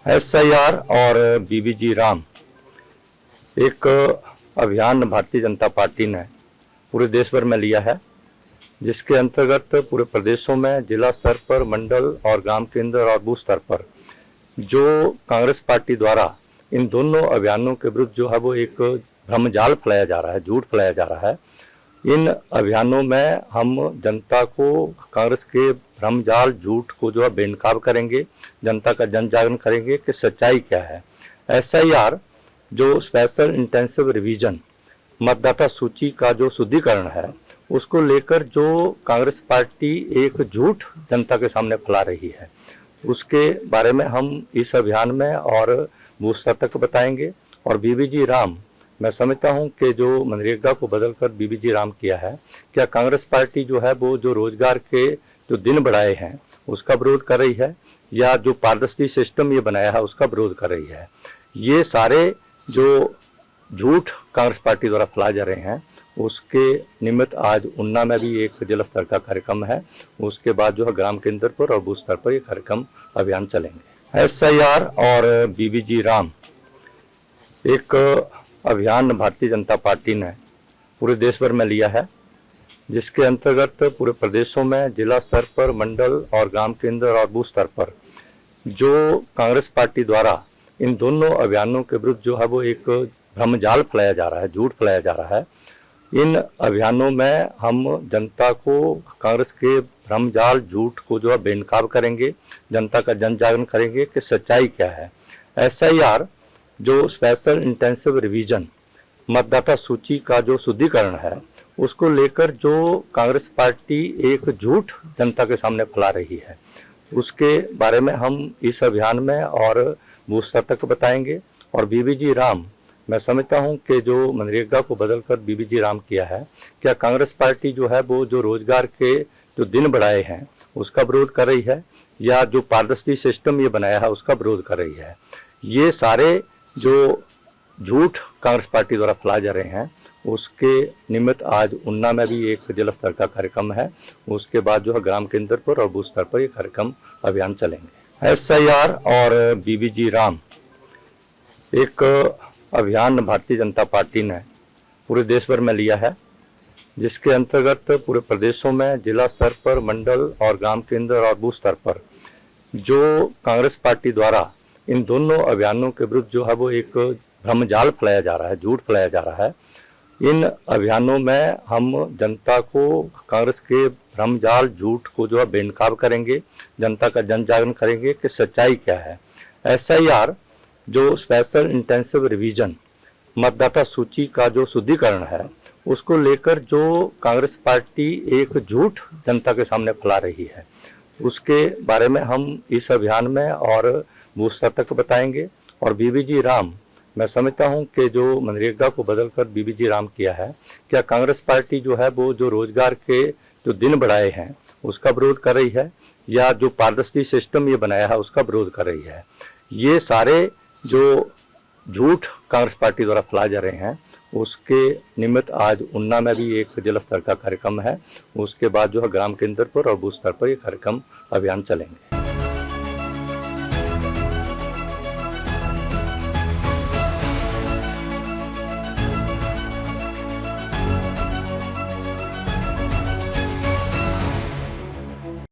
SIR और BBG Ram एक अभियान भारतीय जनता पार्टी ने पूरे देश भर में लिया है, जिसके अंतर्गत पूरे प्रदेशों में जिला स्तर पर, मंडल और ग्राम केंद्र और बूथ स्तर पर जो कांग्रेस पार्टी द्वारा इन दोनों अभियानों के विरुद्ध जो है वो एक भ्रमजाल फैलाया जा रहा है, झूठ फैलाया जा रहा है। इन अभियानों में हम जनता को कांग्रेस के भ्रमजाल झूठ को जो है बेनकाब करेंगे, जनता का जन जागरण करेंगे कि सच्चाई क्या है। SIR जो स्पेशल इंटेंसिव रिवीजन मतदाता सूची का जो शुद्धिकरण है, उसको लेकर जो कांग्रेस पार्टी एक झूठ जनता के सामने फैला रही है, उसके बारे में हम इस अभियान में और बूथ स्तर तक बताएंगे। और बीबीजी राम, मैं समझता हूं कि जो मनरेगा को बदलकर बीबीजी राम किया है, क्या कांग्रेस पार्टी जो है वो जो रोजगार के जो दिन बढ़ाए हैं उसका विरोध कर रही है, या जो पारदर्शी सिस्टम ये बनाया है उसका विरोध कर रही है। ये सारे जो झूठ कांग्रेस पार्टी द्वारा फैलाए जा रहे हैं, उसके निमित्त आज उन्ना में भी एक जिला स्तर का कार्यक्रम है। उसके बाद जो है ग्राम केंद्र पर और बूथ स्तर पर ये कार्यक्रम अभियान चलेंगे। SIR और बीबीजी राम एक अभियान भारतीय जनता पार्टी ने पूरे देश भर में लिया है, जिसके अंतर्गत पूरे प्रदेशों में जिला स्तर पर, मंडल और ग्राम केंद्र और बूथ स्तर पर जो कांग्रेस पार्टी द्वारा इन दोनों अभियानों के विरुद्ध जो है वो एक भ्रमजाल फैलाया जा रहा है, झूठ फैलाया जा रहा है। इन अभियानों में हम जनता को कांग्रेस के भ्रमजाल झूठ को जो है बेनकाब करेंगे, जनता का जन जागरण करेंगे कि सच्चाई क्या है। SIR जो स्पेशल इंटेंसिव रिवीजन मतदाता सूची का जो शुद्धिकरण है, उसको लेकर जो कांग्रेस पार्टी एक झूठ जनता के सामने फैला रही है, उसके बारे में हम इस अभियान में और बूथ स्तर तक बताएंगे। और बीबीजी राम, मैं समझता हूं कि जो मनरेगा को बदलकर बीबीजी राम किया है, क्या कांग्रेस पार्टी जो है वो जो रोजगार के जो दिन बढ़ाए हैं उसका विरोध कर रही है, या जो पारदर्शी सिस्टम ये बनाया है उसका विरोध कर रही है। ये सारे जो झूठ कांग्रेस पार्टी द्वारा फैलाए जा रहे हैं, उसके निमित्त आज उन्ना में भी एक जिला स्तर का कार्यक्रम है। उसके बाद जो है ग्राम केंद्र पर और बूथ स्तर पर ये कार्यक्रम अभियान चलेंगे। SIR और बीबीजी राम एक अभियान भारतीय जनता पार्टी ने पूरे देश भर में लिया है, जिसके अंतर्गत पूरे प्रदेशों में जिला स्तर पर, मंडल और ग्राम केंद्र और बूथ स्तर पर जो कांग्रेस पार्टी द्वारा इन दोनों अभियानों के विरुद्ध जो है वो एक भ्रमजाल फैलाया जा रहा है, झूठ फैलाया जा रहा है। इन अभियानों में हम जनता को कांग्रेस के भ्रमजाल झूठ को जो है बेनकाब करेंगे, जनता का जन जागरण करेंगे कि सच्चाई क्या है। SIR जो स्पेशल इंटेंसिव रिवीजन मतदाता सूची का जो शुद्धिकरण है, उसको लेकर जो कांग्रेस पार्टी एक झूठ जनता के सामने फैला रही है, उसके बारे में हम इस अभियान में और बूथ स्तर तक बताएंगे। और बीबीजी राम, मैं समझता हूं कि जो मनरेगा को बदलकर बीबीजी राम किया है, क्या कांग्रेस पार्टी जो है वो जो रोजगार के जो दिन बढ़ाए हैं उसका विरोध कर रही है, या जो पारदर्शी सिस्टम ये बनाया है उसका विरोध कर रही है। ये सारे जो झूठ कांग्रेस पार्टी द्वारा फैलाए जा रहे हैं, उसके निमित्त आज उन्ना में भी एक जिला स्तर का कार्यक्रम है। उसके बाद जो है ग्राम केंद्र पर और बूथ स्तर पर ये कार्यक्रम अभियान चलेंगे।